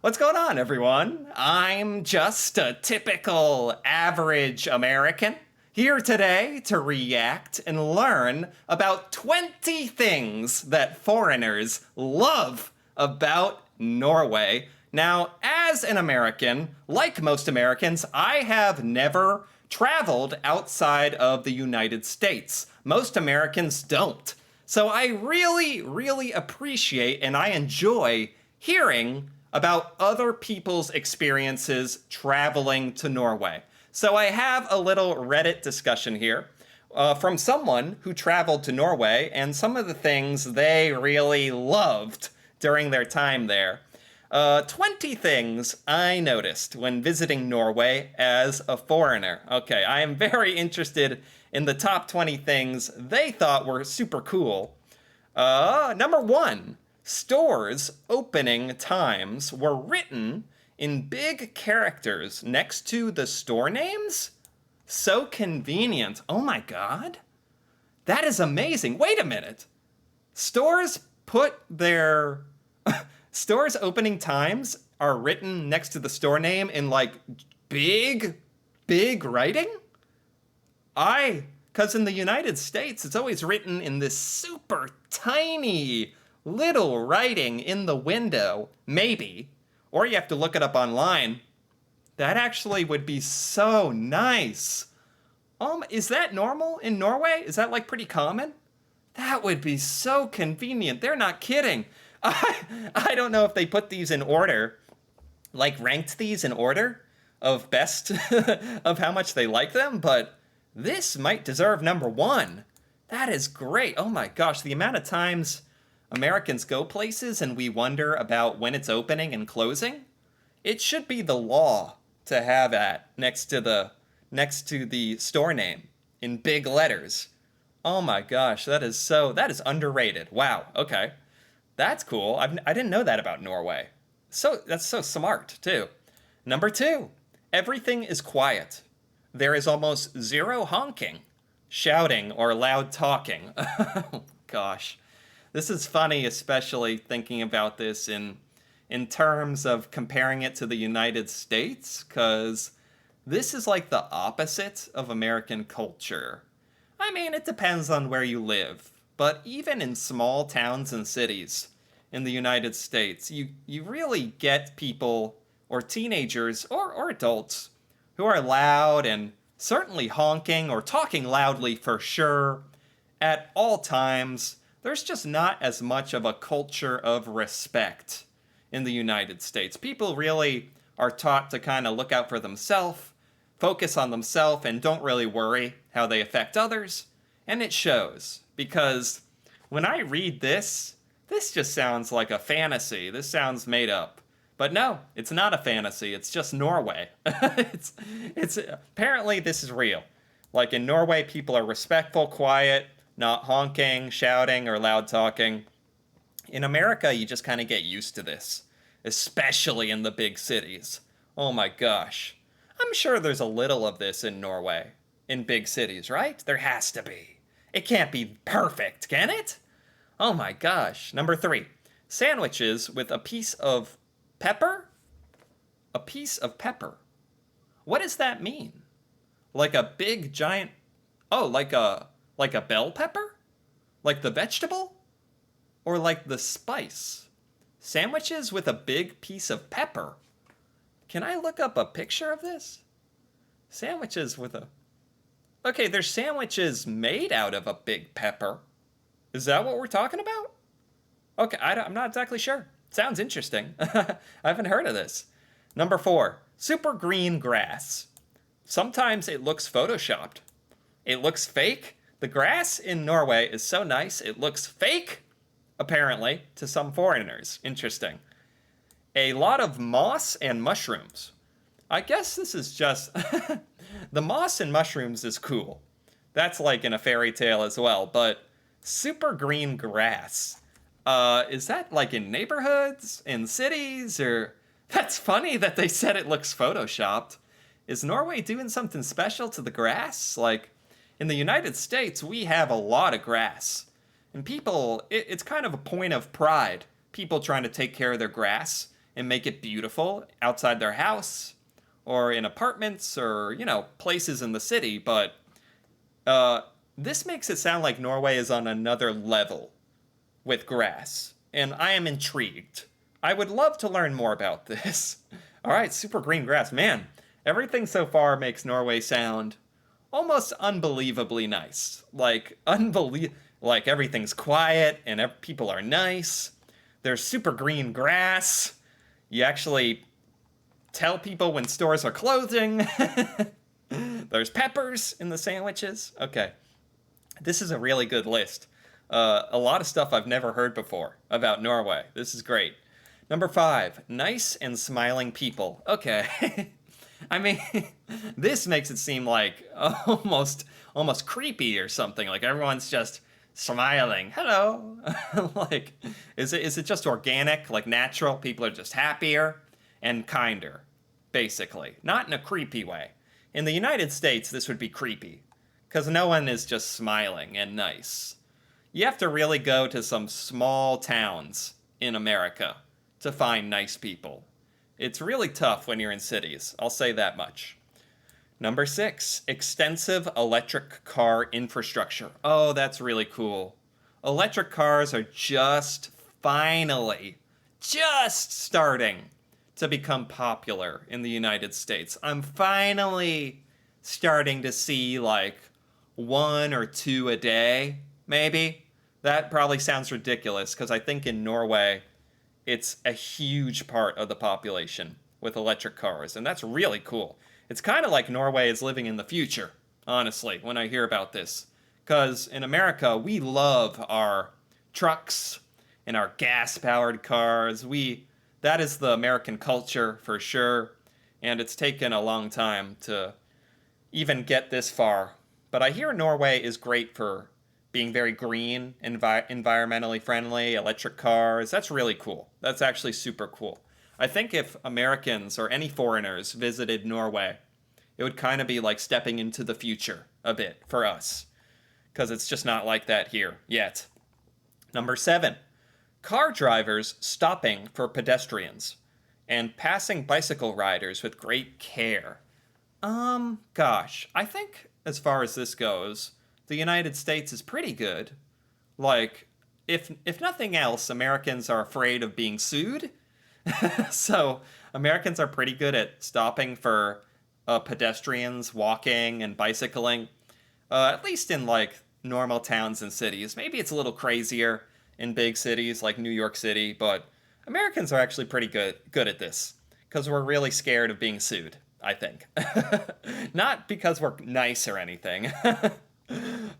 What's going on, everyone? I'm just a typical average American here today to react and learn about 20 things that foreigners love about Norway. Now, as an American, like most Americans, I have never traveled outside of the United States. Most Americans don't. So I really appreciate and I enjoy hearing about other people's experiences traveling to Norway. So I have a little Reddit discussion here from someone who traveled to Norway and some of the things they really loved during their time there. 20 things I noticed when visiting Norway as a foreigner. Okay, I am very interested in the top 20 things they thought were super cool. Number one, stores' opening times were written in big characters next to the store names? So convenient. Oh my god. That is amazing. Wait a minute. Stores put their stores' opening times are written next to the store name in like big writing? Because in the United States, it's always written in this super tiny little writing in the window, maybe. Or you have to look it up online. That actually would be so nice. Is that normal in Norway? Is that like pretty common? That would be so convenient. They're not kidding. I don't know if they put these in order, like ranked these in order of best of how much they like them, but this might deserve number one. That is great. Oh my gosh, the amount of times Americans go places and we wonder about when it's opening and closing. It should be the law to have that next to the store name in big letters. Oh my gosh, that is underrated. Wow. Okay. That's cool. I didn't know that about Norway. That's so smart too. Number two, everything is quiet. There is almost zero honking, shouting, or loud talking. Oh gosh. This is funny, especially thinking about this in terms of comparing it to the United States, because this is like the opposite of American culture. I mean, it depends on where you live, but even in small towns and cities in the United States, you really get people, or teenagers, or adults, who are loud and certainly honking or talking loudly for sure at all times. There's just not as much of a culture of respect in the United States. People really are taught to kind of look out for themselves, focus on themselves, and don't really worry how they affect others. And it shows, because when I read this just sounds like a fantasy. This sounds made up. But no, it's not a fantasy. It's just Norway. it's apparently this is real. Like in Norway, people are respectful, quiet, not honking, shouting, or loud talking. In America, you just kind of get used to this, especially in the big cities. Oh my gosh. I'm sure there's a little of this in Norway, in big cities, right? There has to be. It can't be perfect, can it? Oh my gosh. Number three, sandwiches with a piece of pepper? A piece of pepper. What does that mean? Like a big giant... Oh, like a bell pepper? Like the vegetable? Or like the spice? Sandwiches with a big piece of pepper. Can I look up a picture of this? Sandwiches with a... Okay, there's sandwiches made out of a big pepper. Is that what we're talking about? Okay, I'm not exactly sure. Sounds interesting. I haven't heard of this. Number four, super green grass. Sometimes it looks photoshopped. It looks fake. The grass in Norway is so nice, it looks fake, apparently, to some foreigners. Interesting. A lot of moss and mushrooms. I guess this is just... The moss and mushrooms is cool. That's like in a fairy tale as well, but super green grass. Is that like in neighborhoods, in cities, or... That's funny that they said it looks photoshopped. Is Norway doing something special to the grass? Like, in the United States, we have a lot of grass. And people, it's kind of a point of pride. People trying to take care of their grass and make it beautiful outside their house or in apartments or, places in the city. But uh, this makes it sound like Norway is on another level with grass, and I am intrigued. I would love to learn more about this. All right, super green grass. Man, everything so far makes Norway sound almost unbelievably nice. Like everything's quiet and people are nice. There's super green grass. You actually tell people when stores are closing. There's peppers in the sandwiches. Okay. This is a really good list. A lot of stuff I've never heard before about Norway. This is great. Number 5, nice and smiling people. Okay. I mean, this makes it seem like almost creepy or something. Like everyone's just smiling. Hello. Like, is it just organic, like natural? People are just happier and kinder, basically. Not in a creepy way. In the United States, this would be creepy, because no one is just smiling and nice. You have to really go to some small towns in America to find nice people. It's really tough when you're in cities, I'll say that much. Number 6, extensive electric car infrastructure. Oh, that's really cool. Electric cars are just starting to become popular in the United States. I'm finally starting to see like 1 or 2 a day, maybe. That probably sounds ridiculous because I think in Norway, it's a huge part of the population with electric cars, and that's really cool. It's kind of like Norway is living in the future, honestly, when I hear about this. Because in America, we love our trucks and our gas-powered cars. That is the American culture for sure, and it's taken a long time to even get this far. But I hear Norway is great for being very green, environmentally friendly, electric cars. That's really cool. That's actually super cool. I think if Americans or any foreigners visited Norway, it would kind of be like stepping into the future a bit for us, because it's just not like that here yet. Number 7, car drivers stopping for pedestrians and passing bicycle riders with great care. Gosh, I think as far as this goes, the United States is pretty good. Like, if nothing else, Americans are afraid of being sued. So Americans are pretty good at stopping for pedestrians walking and bicycling, at least in like normal towns and cities. Maybe it's a little crazier in big cities like New York City, but Americans are actually pretty good at this because we're really scared of being sued, I think. Not because we're nice or anything.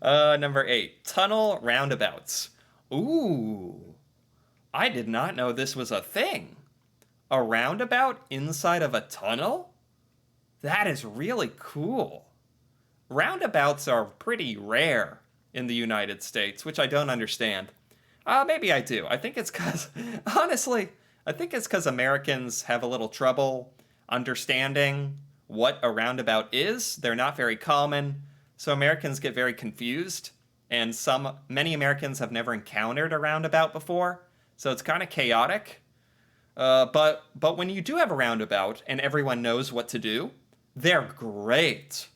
Number 8, tunnel roundabouts. Ooh, I did not know this was a thing. A roundabout inside of a tunnel? That is really cool. Roundabouts are pretty rare in the United States, which I don't understand. Maybe I do. I think it's because, honestly, I think it's because Americans have a little trouble understanding what a roundabout is. They're not very common, so Americans get very confused, and many Americans have never encountered a roundabout before, so it's kind of chaotic. But when you do have a roundabout and everyone knows what to do, they're great.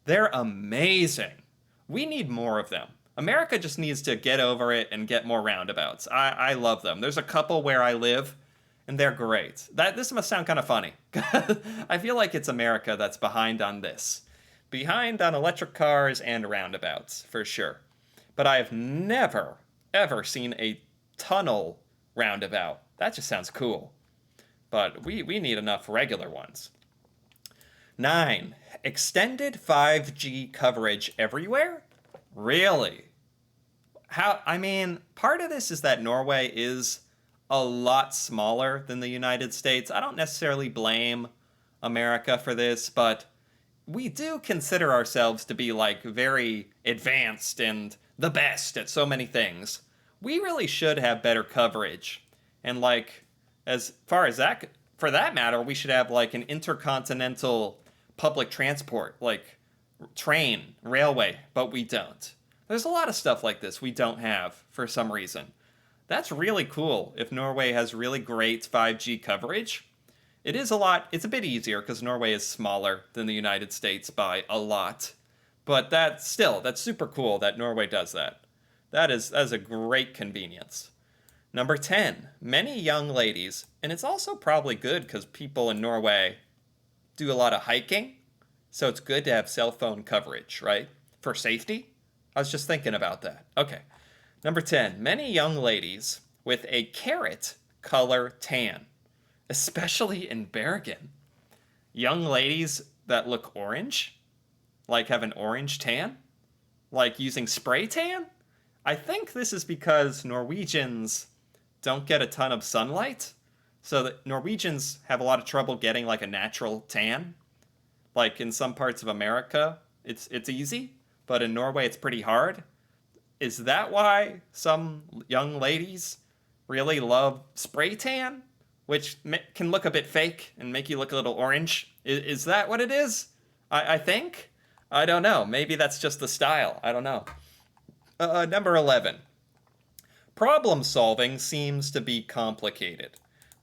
They're amazing. We need more of them. America just needs to get over it and get more roundabouts. I love them. There's a couple where I live, and they're great. This must sound kind of funny. I feel like it's America that's behind on this. Behind on electric cars and roundabouts, for sure. But I have never, ever seen a tunnel roundabout. That just sounds cool. But we need enough regular ones. 9, extended 5G coverage everywhere? Really? Part of this is that Norway is a lot smaller than the United States. I don't necessarily blame America for this, but we do consider ourselves to be like very advanced and the best at so many things. We really should have better coverage. And like, as far as that, for that matter, we should have like an intercontinental public transport, like train, railway, but we don't. There's a lot of stuff like this we don't have for some reason. That's really cool if Norway has really great 5G coverage. It's a bit easier because Norway is smaller than the United States by a lot. But that's super cool that Norway does that. That is a great convenience. Number 10, many young ladies, and it's also probably good because people in Norway do a lot of hiking, so it's good to have cell phone coverage, right? For safety? I was just thinking about that. Okay. Number 10, many young ladies with a carrot color tan, especially in Bergen. Young ladies that look orange, like have an orange tan, like using spray tan? I think this is because Norwegians don't get a ton of sunlight. So that Norwegians have a lot of trouble getting like a natural tan. Like in some parts of America, it's easy, but in Norway it's pretty hard. Is that why some young ladies really love spray tan, which can look a bit fake and make you look a little orange? Is that what it is? I think. I don't know. Maybe that's just the style. I don't know. Number 11. Problem solving seems to be complicated.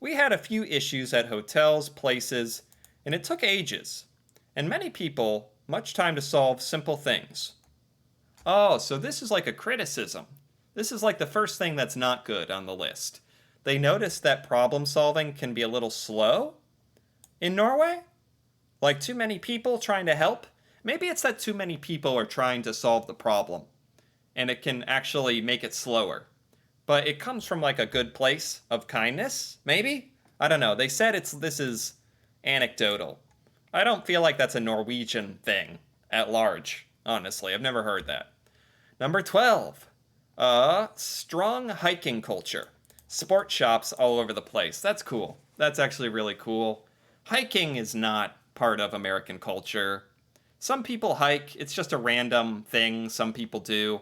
We had a few issues at hotels, places, and it took ages, and many people much time to solve simple things. Oh, so this is like a criticism. This is like the first thing that's not good on the list. They noticed that problem solving can be a little slow in Norway? Like too many people trying to help? Maybe it's that too many people are trying to solve the problem, and it can actually make it slower. But it comes from like a good place of kindness, maybe? I don't know. They said this is anecdotal. I don't feel like that's a Norwegian thing at large, honestly. I've never heard that. Number 12. Strong hiking culture. Sport shops all over the place. That's cool. That's actually really cool. Hiking is not part of American culture. Some people hike. It's just a random thing some people do.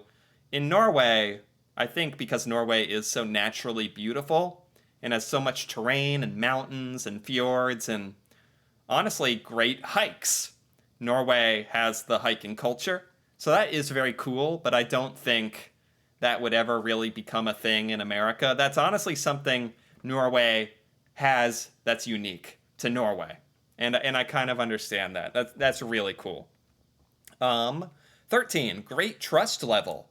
In Norway, I think because Norway is so naturally beautiful and has so much terrain and mountains and fjords and honestly great hikes, Norway has the hiking culture. So that is very cool, but I don't think that would ever really become a thing in America. That's honestly something Norway has that's unique to Norway. And I kind of understand that. That's really cool. 13, great trust level.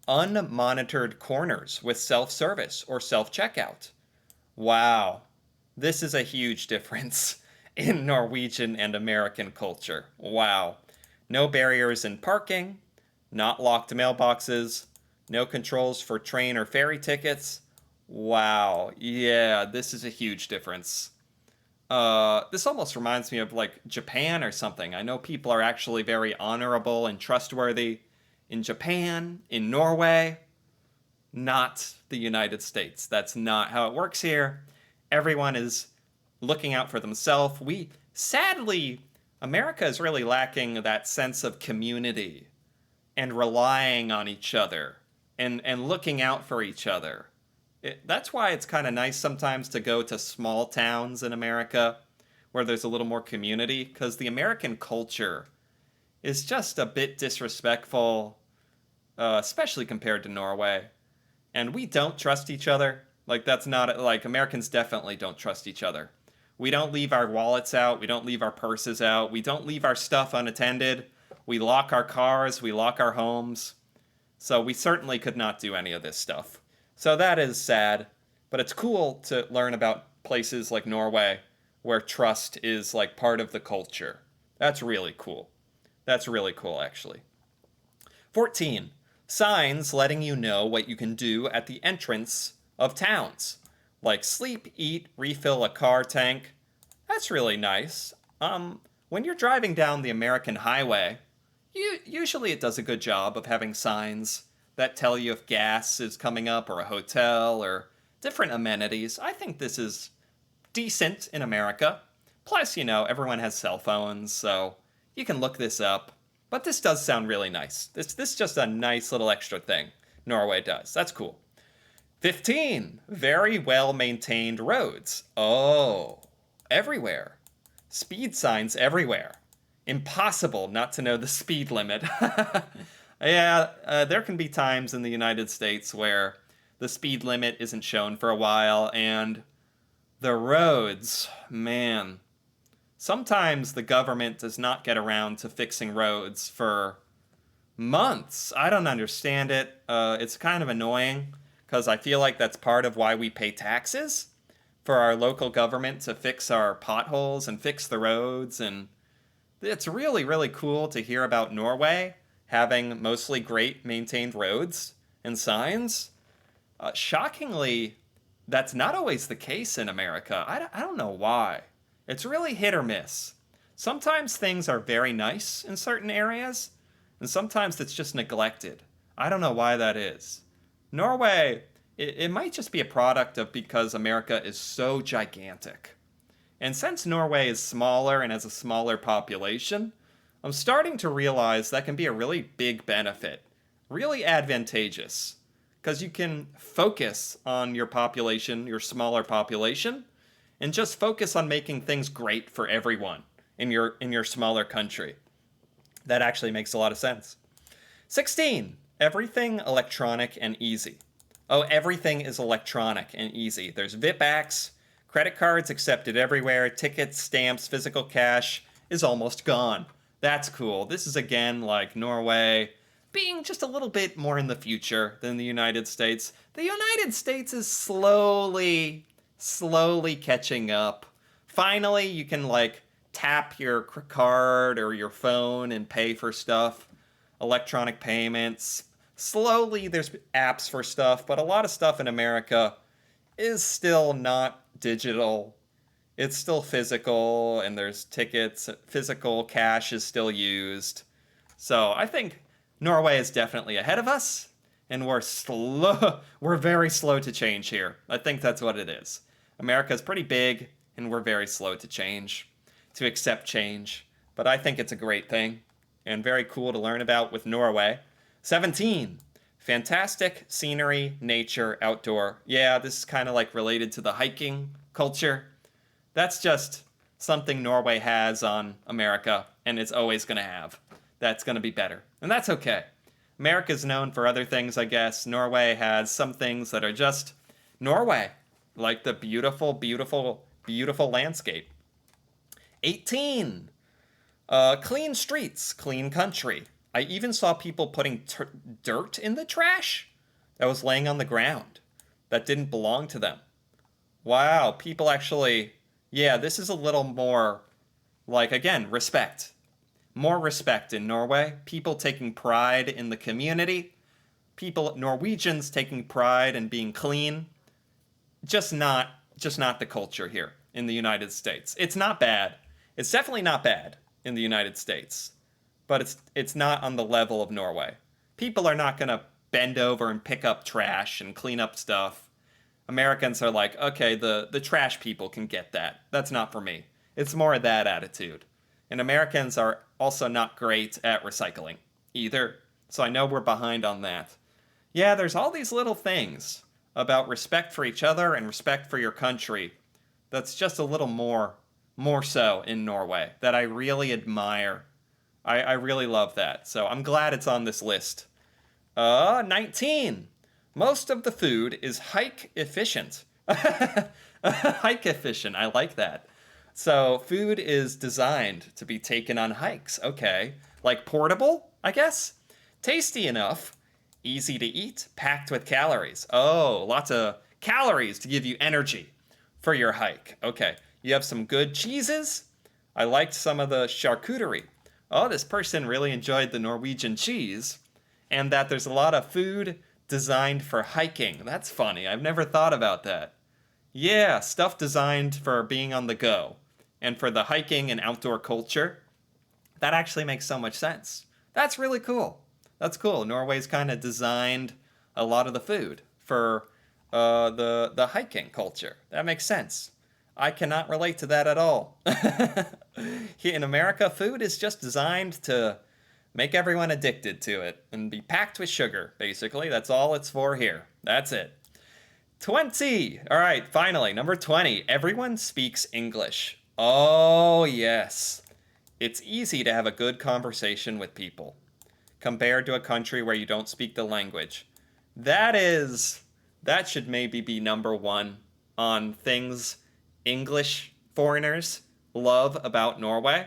Unmonitored corners with self-service or self-checkout. Wow. This is a huge difference in Norwegian and American culture. Wow. No barriers in parking, not locked mailboxes, no controls for train or ferry tickets. Wow. Yeah, this is a huge difference. This almost reminds me of like Japan or something. I know people are actually very honorable and trustworthy in Japan, in Norway, not the United States. That's not how it works here. Everyone is looking out for themselves. Sadly, America is really lacking that sense of community and relying on each other and looking out for each other. That's why it's kind of nice sometimes to go to small towns in America where there's a little more community, because the American culture is just a bit disrespectful, especially compared to Norway. And we don't trust each other. Like, that's not, like, Americans definitely don't trust each other. We don't leave our wallets out. We don't leave our purses out. We don't leave our stuff unattended. We lock our cars. We lock our homes. So we certainly could not do any of this stuff. So that is sad. But it's cool to learn about places like Norway where trust is, like, part of the culture. That's really cool. That's really cool, actually. 14. Signs letting you know what you can do at the entrance of towns. Like sleep, eat, refill a car tank. That's really nice. When you're driving down the American highway, usually it does a good job of having signs that tell you if gas is coming up or a hotel or different amenities. I think this is decent in America. Plus, everyone has cell phones, so you can look this up. But this does sound really nice. This is just a nice little extra thing Norway does. That's cool. 15. Very well-maintained roads. Oh, everywhere. Speed signs everywhere. Impossible not to know the speed limit. Yeah, there can be times in the United States where The speed limit isn't shown for a while, and the roads, man. Sometimes the government does not get around to fixing roads for months. I don't understand it. It's kind of annoying because I feel like that's part of why we pay taxes for our local government to fix our potholes and fix the roads. And it's really, really cool to hear about Norway having mostly great maintained roads and signs. Shockingly, that's not always the case in America. I don't know why. It's really hit or miss. Sometimes things are very nice in certain areas, and sometimes it's just neglected. I don't know why that is. Norway, it might just be a product of because America is so gigantic. And since Norway is smaller and has a smaller population, I'm starting to realize that can be a really big benefit, really advantageous, because you can focus on your population, your smaller population, and just focus on making things great for everyone in your smaller country. That actually makes a lot of sense. 16. Everything electronic and easy. Oh, everything is electronic and easy. There's VIPAX, credit cards accepted everywhere, tickets, stamps, physical cash is almost gone. That's cool. This is again like Norway being just a little bit more in the future than the United States. The United States is slowly catching up. Finally, you can like tap your card or your phone and pay for stuff. Electronic payments. Slowly, there's apps for stuff, but a lot of stuff in America is still not digital. It's still physical, and there's tickets. Physical cash is still used. So I think Norway is definitely ahead of us, and we're slow. We're very slow to change here. I think that's what it is. America's pretty big, and we're very slow to change, to accept change. But I think it's a great thing, and very cool to learn about with Norway. 17. Fantastic scenery, nature, outdoor. Yeah, this is kind of like related to the hiking culture. That's just something Norway has on America, and it's always going to have. That's going to be better. And that's okay. America's known for other things, I guess. Norway has some things that are just Norway, like the beautiful, beautiful, beautiful landscape. 18. Clean streets, clean country. I even saw people putting dirt in the trash that was laying on the ground that didn't belong to them. Wow, people actually... Yeah, this is a little more, like, again, respect. More respect in Norway. People taking pride in the community. Norwegians taking pride in being clean. Just not the culture here in the United States. It's not bad. It's definitely not bad in the United States. But it's not on the level of Norway. People are not going to bend over and pick up trash and clean up stuff. Americans are like, okay, the trash people can get that. That's not for me. It's more of that attitude. And Americans are also not great at recycling either. So I know we're behind on that. Yeah, there's all these little things about respect for each other and respect for your country that's just a little more so in Norway that I really admire. I really love that. So I'm glad it's on this list. 19. Most of the food is hike efficient. Hike efficient. I like that. So food is designed to be taken on hikes. Okay. Like portable, I guess? Tasty enough. Easy to eat. Packed with calories. Oh, lots of calories to give you energy for your hike. Okay. You have some good cheeses. I liked some of the charcuterie. Oh, this person really enjoyed the Norwegian cheese. And that there's a lot of food designed for hiking. That's funny. I've never thought about that. Yeah, stuff designed for being on the go and for the hiking and outdoor culture. That actually makes so much sense. That's really cool. That's cool. Norway's kind of designed a lot of the food for the hiking culture. That makes sense. I cannot relate to that at all. Here in America, food is just designed to make everyone addicted to it and be packed with sugar, basically. That's all it's for here. That's it. 20. All right, finally, number 20. Everyone speaks English. Oh, yes. It's easy to have a good conversation with people compared to a country where you don't speak the language. That is That should maybe be number one on things English foreigners love about Norway.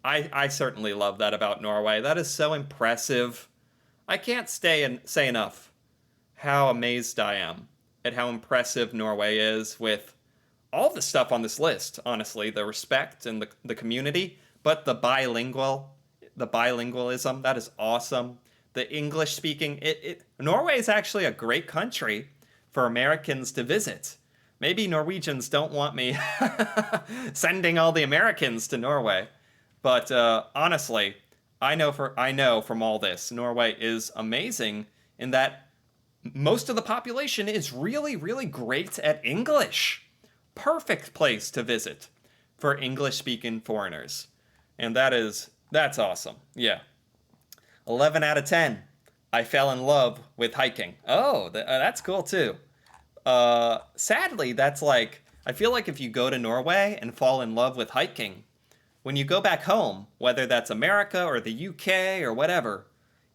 I certainly love that about Norway. That is so impressive. I can't say enough how amazed I am at how impressive Norway is with all the stuff on this list, honestly, the respect and the community, but the bilingualism, that is awesome. The English speaking, Norway is actually a great country for Americans to visit. Maybe Norwegians don't want me sending all the Americans to Norway, but honestly, I know from all this, Norway is amazing in that most of the population is really, really great at English. Perfect place to visit for English speaking foreigners. And that's awesome. Yeah. 11 out of 10. I fell in love with hiking. Oh, that's cool too. Sadly, that's like, I feel like if you go to Norway and fall in love with hiking, when you go back home, whether that's America or the UK or whatever,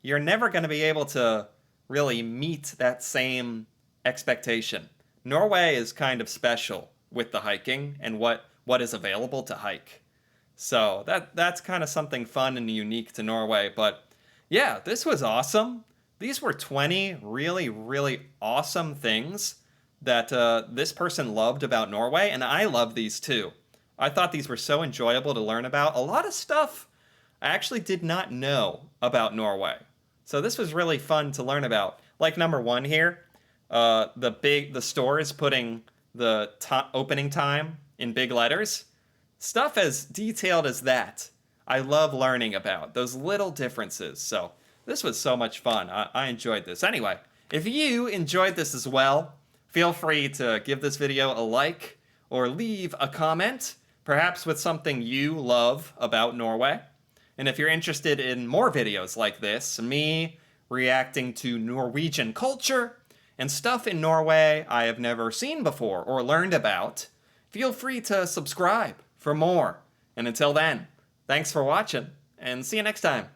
you're never going to be able to really meet that same expectation. Norway is kind of special with the hiking and what is available to hike. So that's kind of something fun and unique to Norway. But yeah, this was awesome. These were 20 really, really awesome things that this person loved about Norway, and I love these too. I thought these were so enjoyable to learn about. A lot of stuff I actually did not know about Norway. So this was really fun to learn about. Like number one here, the store is putting the opening time in big letters. Stuff as detailed as that, I love learning about those little differences. So this was so much fun. I enjoyed this. Anyway, if you enjoyed this as well, feel free to give this video a like or leave a comment, perhaps with something you love about Norway. And if you're interested in more videos like this, me reacting to Norwegian culture and stuff in Norway I have never seen before or learned about, feel free to subscribe for more. And until then, thanks for watching, and see you next time.